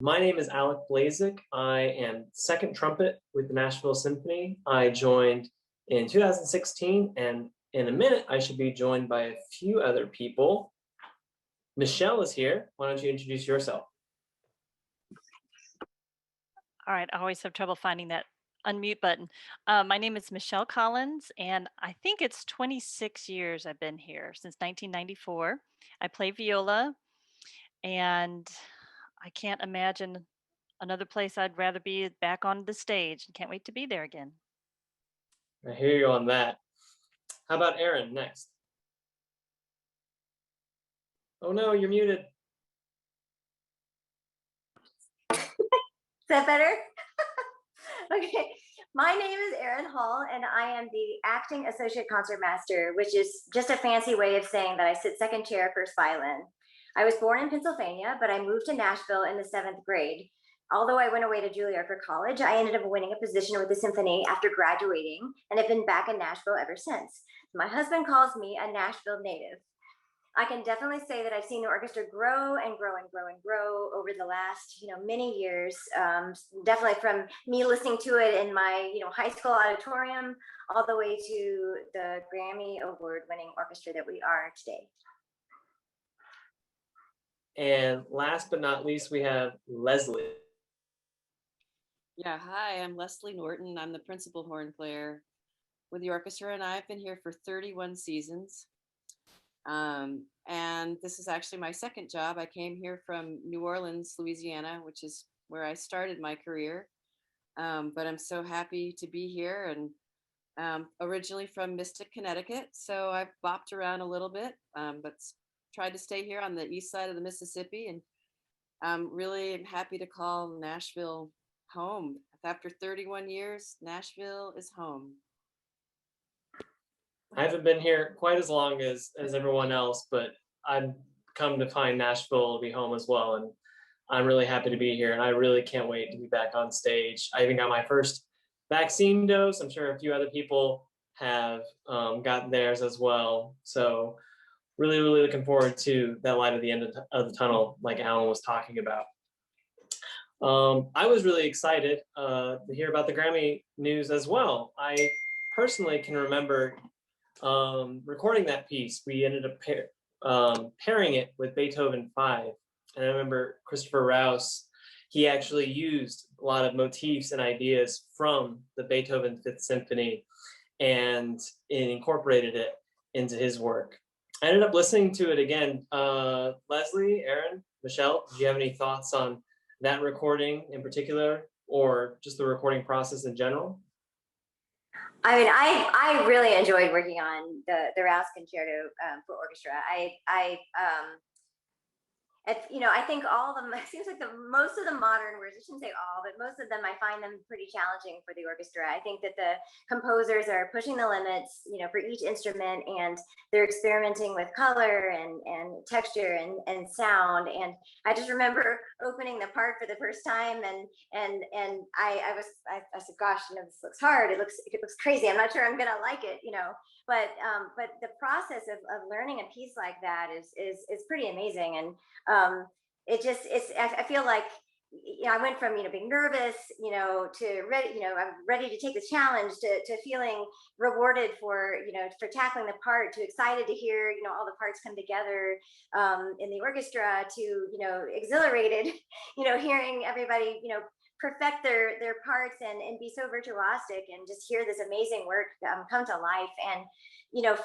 My name is Alec Blazek. I am second trumpet with the Nashville Symphony. I joined in 2016, and in a minute, I should be joined by a few other people. Michelle is here. Why don't you introduce yourself? All right, I always have trouble finding that unmute button. My name is Michelle Collins, and I think it's 26 years I've been here, since 1994. I play viola, and I can't imagine another place I'd rather be back on the stage, and can't wait to be there again. I hear you on that. How about Erin next? Oh no, you're muted. Is that better? Okay, my name is Erin Hall, and I am the acting associate concertmaster, which is just a fancy way of saying that I sit second chair first violin. I was born in Pennsylvania, but I moved to Nashville in the 7th grade. Although I went away to Juilliard for college, I ended up winning a position with the Symphony after graduating and have been back in Nashville ever since. My husband calls me a Nashville native. I can definitely say that I've seen the orchestra grow and grow and grow and grow over the last, many years. Definitely from me listening to it in my, high school auditorium, all the way to the Grammy award-winning orchestra that we are today. And last but not least, we have Leslie. Yeah, hi, I'm Leslie Norton. I'm the principal horn player with the orchestra, and I've been here for 31 seasons. And this is actually my second job. I came here from New Orleans, Louisiana, which is where I started my career. But I'm so happy to be here, and originally from Mystic, Connecticut. So I've bopped around a little bit, but tried to stay here on the east side of the Mississippi. And I'm really happy to call Nashville home. After 31 years, Nashville is home. I haven't been here quite as long as everyone else, but I've come to find Nashville to be home as well. And I'm really happy to be here, and I really can't wait to be back on stage. I even got my first vaccine dose. I'm sure a few other people have gotten theirs as well. So really, really looking forward to that light at the end of the tunnel, like Alan was talking about. I was really excited to hear about the Grammy news as well. I personally can remember recording that piece. We ended up pairing it with Beethoven 5. And I remember Christopher Rouse, he actually used a lot of motifs and ideas from the Beethoven 5th Symphony and incorporated it into his work. I ended up listening to it again. Leslie, Erin, Michelle, do you have any thoughts on that recording in particular, or just the recording process in general? I mean, I really enjoyed working on the Rouse Concerto for orchestra. I think all of them, it seems like most of the modern works, I shouldn't say all, but most of them, I find them pretty challenging for the orchestra. I think that the composers are pushing the limits, for each instrument, and they're experimenting with color and texture and sound. And I just remember opening the part for the first time, and I said, gosh, this looks hard. It looks crazy. I'm not sure I'm gonna like it, But the process of learning a piece like that is pretty amazing. And I feel like I went from being nervous to ready, I'm ready to take the challenge, to feeling rewarded for tackling the part, to excited to hear all the parts come together in the orchestra, to exhilarated hearing everybody perfect their parts and be so virtuosic and just hear this amazing work come to life. And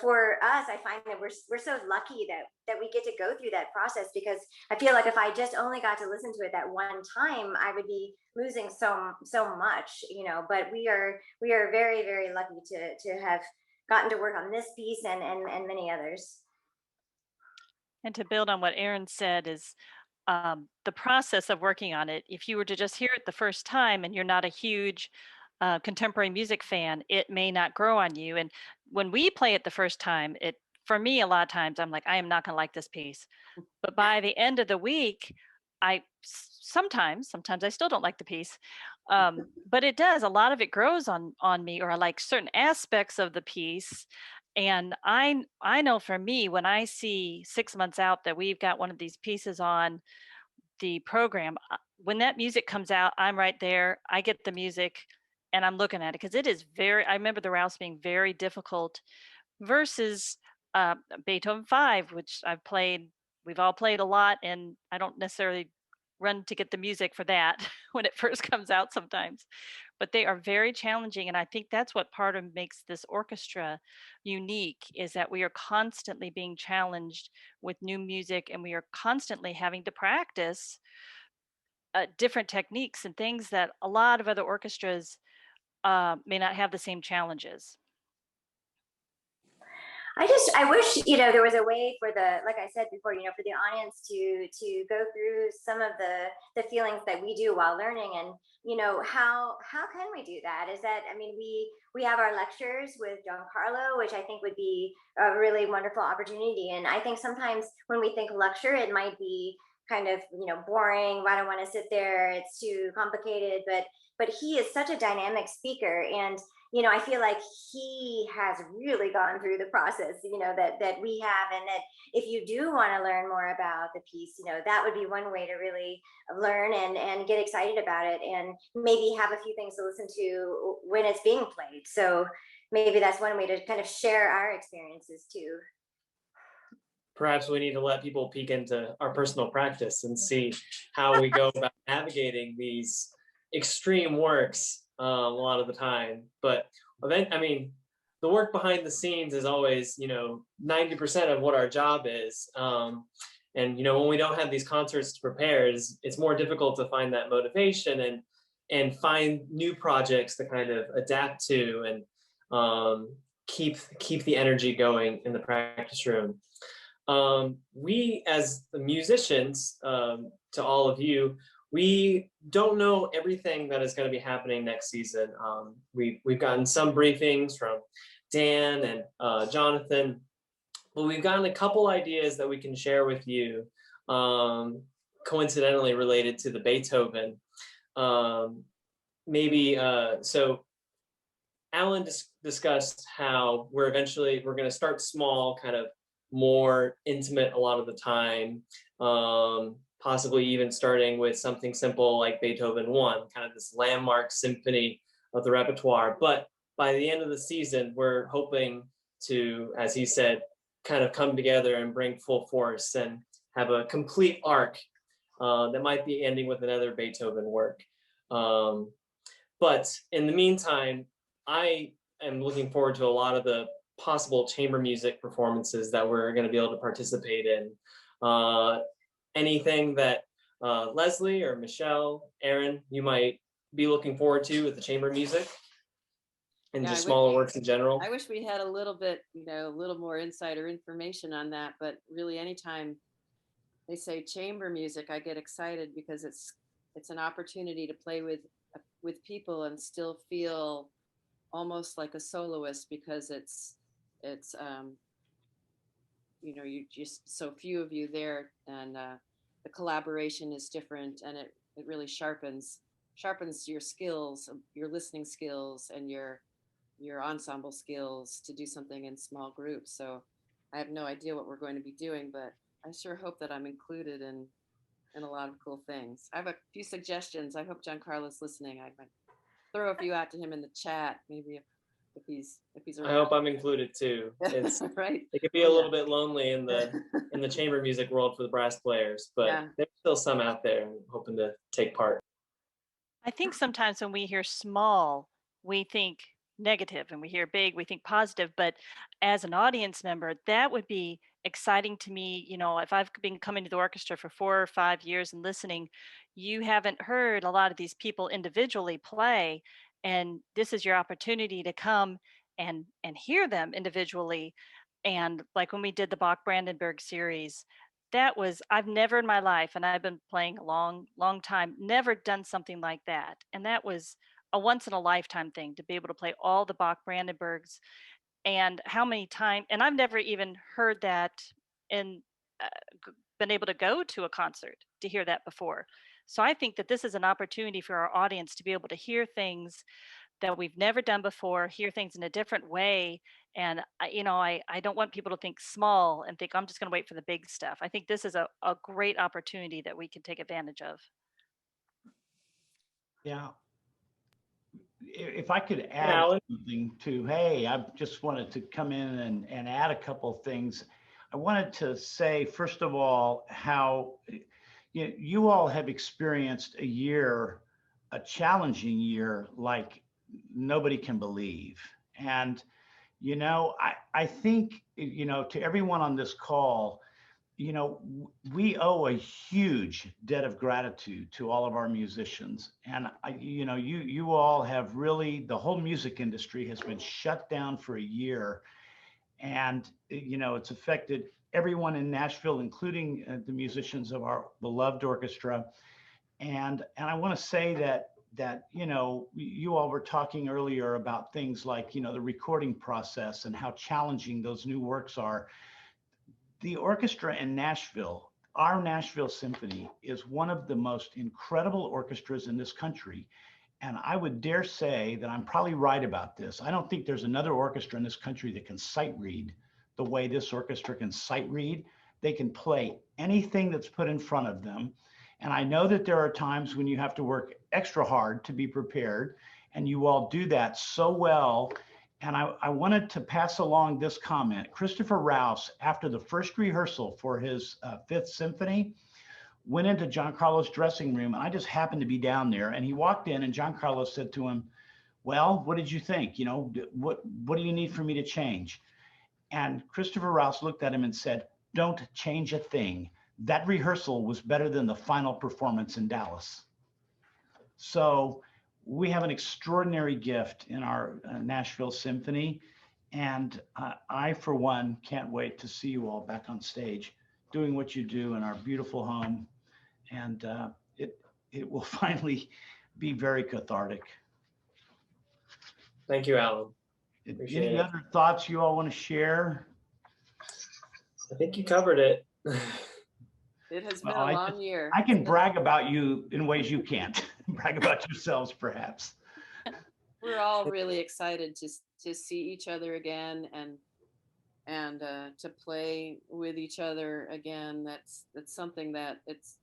for us, I find that we're so lucky that we get to go through that process, because I feel like if I just only got to listen to it that one time, I would be losing so much, but we are very, very lucky to have gotten to work on this piece and many others. And to build on what Erin said is the process of working on it, if you were to just hear it the first time and you're not a huge contemporary music fan, it may not grow on you. And when we play it the first time, for me, a lot of times I'm like, I am not going to like this piece. But by the end of the week, I sometimes I still don't like the piece, but it does. A lot of it grows on me, or I like certain aspects of the piece. And I know for me, when I see 6 months out that we've got one of these pieces on, the program, when that music comes out, I'm right there. I get the music and I'm looking at it because it is I remember the rouse being very difficult versus Beethoven 5, which we've all played a lot, and I don't necessarily run to get the music for that when it first comes out sometimes. But they are very challenging, and I think that's what part of makes this orchestra unique, is that we are constantly being challenged with new music, and we are constantly having to practice different techniques and things that a lot of other orchestras may not have the same challenges. I wish, there was a way for like I said before, for the audience to go through some of the feelings that we do while learning. And, how can we do that? We have our lectures with Giancarlo, which I think would be a really wonderful opportunity. And I think sometimes when we think lecture, it might be kind of, boring. I don't want to sit there. It's too complicated, but he is such a dynamic speaker. And I feel like he has really gone through the process, that we have. And that if you do want to learn more about the piece, that would be one way to really learn and get excited about it, and maybe have a few things to listen to when it's being played. So maybe that's one way to kind of share our experiences too. Perhaps we need to let people peek into our personal practice and see how we go about navigating these extreme works a lot of the time. But the work behind the scenes is always 90% of what our job is. And when we don't have these concerts to prepare, it's more difficult to find that motivation and find new projects to kind of adapt to and keep the energy going in the practice room. We, as the musicians, to all of you, we don't know everything that is going to be happening next season. We've gotten some briefings from Dan and Jonathan, but we've gotten a couple ideas that we can share with you, coincidentally related to the Beethoven. So Alan discussed how we're going to start small, kind of more intimate a lot of the time, possibly even starting with something simple like Beethoven 1, kind of this landmark symphony of the repertoire. But by the end of the season, we're hoping to, as he said, kind of come together and bring full force and have a complete arc that might be ending with another Beethoven work. But in the meantime, I am looking forward to a lot of the possible chamber music performances that we're going to be able to participate in. Anything that Leslie or Michelle, Erin, you might be looking forward to with the chamber music and just smaller works in general? I wish we had a little bit, a little more insider information on that, but really anytime they say chamber music, I get excited because it's an opportunity to play with people and still feel almost like a soloist, because it's you just so few of you there, and the collaboration is different, and it really sharpens your skills, your listening skills, and your ensemble skills to do something in small groups. So I have no idea what we're going to be doing, but I sure hope that I'm included in a lot of cool things. I have a few suggestions. I hope Giancarlo's listening. I might throw a few out to him in the chat, maybe if he's around. I hope I'm included too. It's right. It could be a little bit lonely in the chamber music world for the brass players, but there's still some out there hoping to take part. I think sometimes when we hear small, we think negative, and we hear big, we think positive. But as an audience member, that would be exciting to me. If I've been coming to the orchestra for 4 or 5 years and listening, you haven't heard a lot of these people individually play, and this is your opportunity to come and hear them individually. And like when we did the Bach Brandenburg series, I've never in my life, and I've been playing a long time, never done something like that. And that was a once in a lifetime thing, to be able to play all the Bach Brandenburgs. And how many times, and I've never even heard that and been able to go to a concert to hear that before. So I think that this is an opportunity for our audience to be able to hear things that we've never done before, hear things in a different way. And I don't want people to think small and think I'm just going to wait for the big stuff. I think this is a great opportunity that we can take advantage of. Yeah. If I could add Alan? something to, hey, I just wanted to come in and add a couple of things. I wanted to say, first of all, how you all have experienced a challenging year like nobody can believe. And, I think, to everyone on this call, we owe a huge debt of gratitude to all of our musicians. And you all have really, the whole music industry has been shut down for a year. And, it's affected everyone in Nashville, including the musicians of our beloved orchestra. And I want to say that you all were talking earlier about things like, the recording process and how challenging those new works are. The orchestra in Nashville, our Nashville Symphony, is one of the most incredible orchestras in this country. And I would dare say that I'm probably right about this. I don't think there's another orchestra in this country that can sight read the way this orchestra can sight read. They can play anything that's put in front of them. And I know that there are times when you have to work extra hard to be prepared, and you all do that so well. And I wanted to pass along this comment. Christopher Rouse, after the first rehearsal for his Fifth Symphony, went into Giancarlo's dressing room, and I just happened to be down there. And he walked in, and Giancarlo said to him, "Well, what did you think? What do you need for me to change?" And Christopher Rouse looked at him and said, "Don't change a thing. That rehearsal was better than the final performance in Dallas." So we have an extraordinary gift in our Nashville Symphony. And I, for one, can't wait to see you all back on stage doing what you do in our beautiful home. And it will finally be very cathartic. Thank you, Alan. Appreciate Any it. other thoughts you all want to share? I think you covered it. It has been Well, a long year. I can brag about you in ways you can't. Brag about yourselves, perhaps. We're all really excited to see each other again and to play with each other again. That's something that it's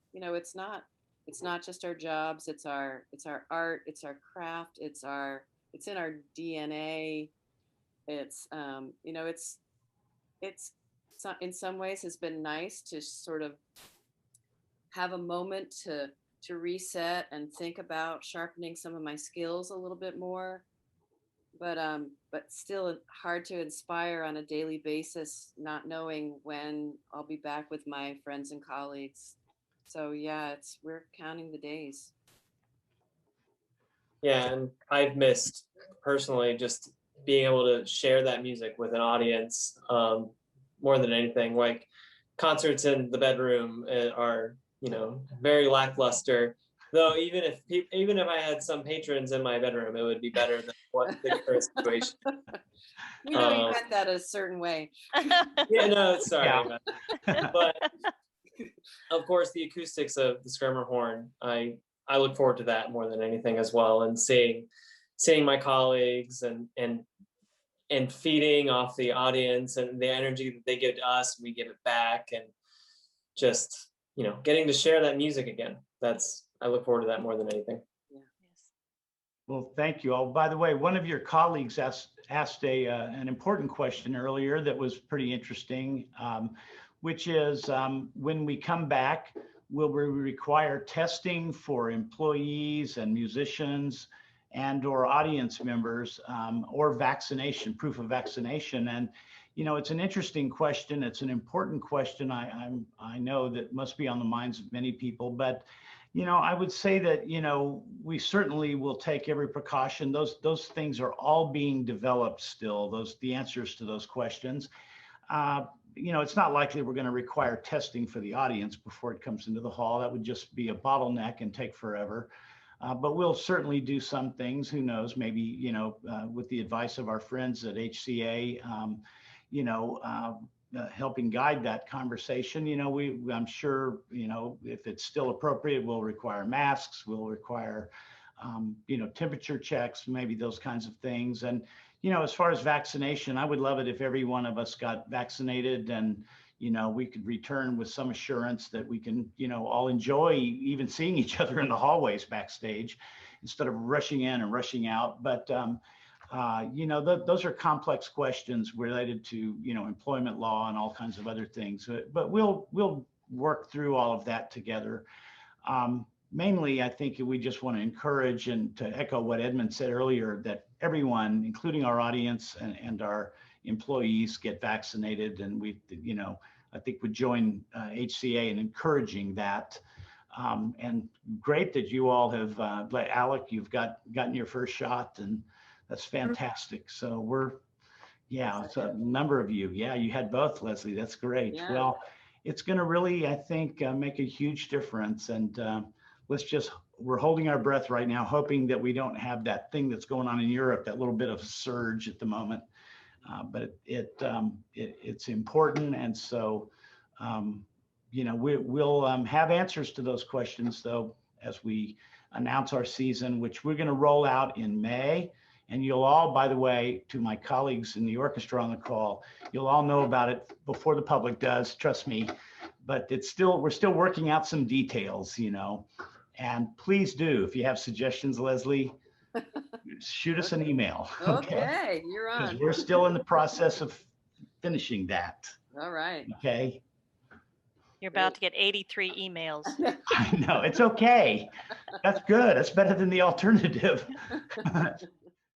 not just our jobs. It's our art. It's our craft. It's in our DNA. It's in some ways has been nice to sort of have a moment to reset and think about sharpening some of my skills a little bit more, but still hard to inspire on a daily basis, not knowing when I'll be back with my friends and colleagues. So yeah, we're counting the days. Yeah, and I've missed personally just being able to share that music with an audience more than anything. Like concerts in the bedroom are, very lackluster. Though even if I had some patrons in my bedroom, it would be better than what the current situation. We know you meant that a certain way. Yeah, no, sorry. Yeah. But of course, the acoustics of the Skirmer horn, I look forward to that more than anything as well, and seeing my colleagues and feeding off the audience and the energy that they give to us, we give it back, and just getting to share that music again. I look forward to that more than anything. Yeah. Well, thank you all. By the way, one of your colleagues asked an important question earlier that was pretty interesting, which is when we come back, will we require testing for employees and musicians and or audience members or proof of vaccination? And it's an interesting question. It's an important question. I know that must be on the minds of many people, but I would say that we certainly will take every precaution. Those things are all being developed still. The answers to those questions. It's not likely we're going to require testing for the audience before it comes into the hall. That would just be a bottleneck and take forever. But we'll certainly do some things. Who knows? Maybe with the advice of our friends at HCA. Helping guide that conversation. I'm sure, if it's still appropriate, we'll require masks, we'll require temperature checks, maybe those kinds of things. And, as far as vaccination, I would love it if every one of us got vaccinated and, we could return with some assurance that we can, all enjoy even seeing each other in the hallways backstage instead of rushing in and rushing out. But, those are complex questions related to, employment law and all kinds of other things. But we'll work through all of that together. Mainly, I think we just want to encourage and to echo what Edmund said earlier, that everyone, including our audience and our employees, get vaccinated. And I think would join HCA in encouraging that. And great that you all have, Alec, you've gotten your first shot, and that's fantastic. So it's a number of you. Yeah, you had both, Leslie. That's great. Yeah. Well, it's going to really, I think, make a huge difference. And we're holding our breath right now, hoping that we don't have that thing that's going on in Europe, that little bit of surge at the moment. But it's important. And so, we'll have answers to those questions, though, as we announce our season, which we're going to roll out in May. And you'll all, by the way, to my colleagues in the orchestra on the call, you'll all know about it before the public does, trust me. But we're still working out some details, And please do, if you have suggestions, Leslie, shoot us an email. Okay, you're on. We're still in the process of finishing that. All right. Okay. You're about to get 83 emails. I know, it's okay. That's good. That's better than the alternative.